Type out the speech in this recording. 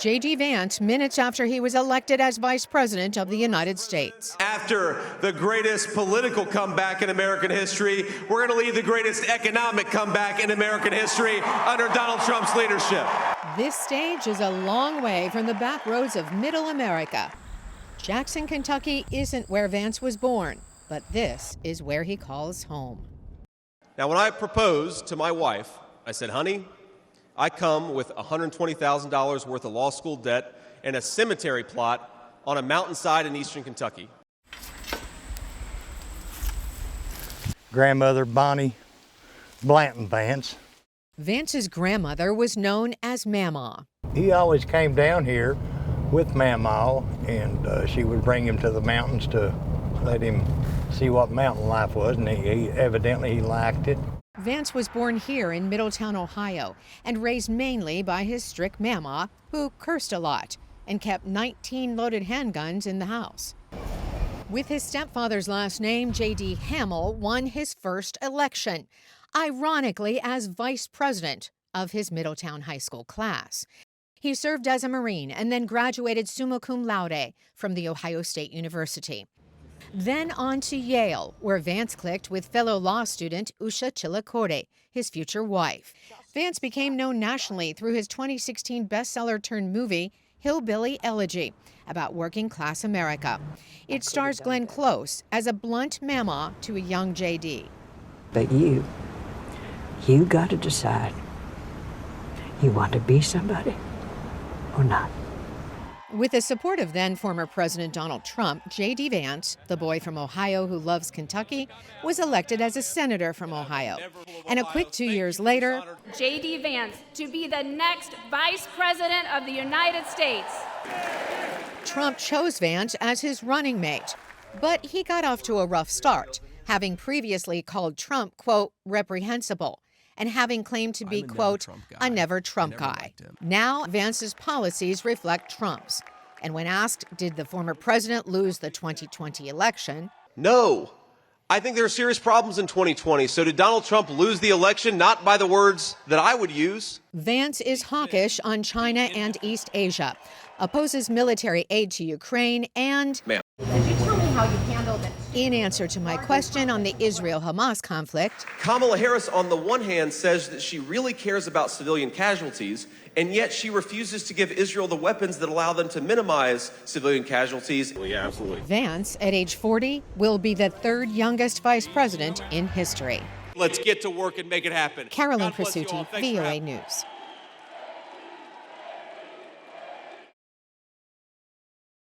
J.D. Vance minutes after he was elected as Vice President of the United States. After the greatest political comeback in American history, we're going to lead the greatest economic comeback in American history under Donald Trump's leadership. This stage is a long way from the back roads of Middle America. Jackson, Kentucky isn't where Vance was born, but this is where he calls home. Now, when I proposed to my wife, I said, honey, I come with $120,000 worth of law school debt and a cemetery plot on a mountainside in eastern Kentucky. Grandmother Bonnie Blanton Vance. Vance's grandmother was known as Mamaw. He always came down here with Mamaw, and she would bring him to the mountains to let him see what mountain life was, and he evidently liked it. Vance was born here in Middletown, Ohio, and raised mainly by his strict Mamaw, who cursed a lot and kept 19 loaded handguns in the house. With his stepfather's last name, J.D. Hamill won his first election, ironically as vice president of his Middletown high school class. He served as a Marine and then graduated summa cum laude from The Ohio State University. Then on to Yale, where Vance clicked with fellow law student Usha Chilakore, his future wife. Vance became known nationally through his 2016 bestseller-turned-movie, Hillbilly Elegy, about working-class America. It stars Glenn Close as a blunt mamaw to a young J.D. But you got to decide. You want to be somebody or not? With the support of then-former President Donald Trump, J.D. Vance, the boy from Ohio who loves Kentucky, was elected as a senator from Ohio. And a quick 2 years later, J.D. Vance to be the next Vice President of the United States. Trump chose Vance as his running mate. But he got off to a rough start, having previously called Trump, quote, reprehensible, and having claimed to be, quote, a never Trump guy. Now, Vance's policies reflect Trump's. And when asked, did the former president lose the 2020 election? No. I think there are serious problems in 2020. So did Donald Trump lose the election? Not by the words that I would use. Vance is hawkish on China and East Asia, opposes military aid to Ukraine, and... Ma'am. Could you tell me how you handled it? In answer to my question on the Israel-Hamas conflict, Kamala Harris, on the one hand, says that she really cares about civilian casualties, and yet she refuses to give Israel the weapons that allow them to minimize civilian casualties. Yeah, absolutely. Vance, at age 40, will be the third youngest vice president in history. Let's get to work and make it happen. Carolyn Presutti, VOA News.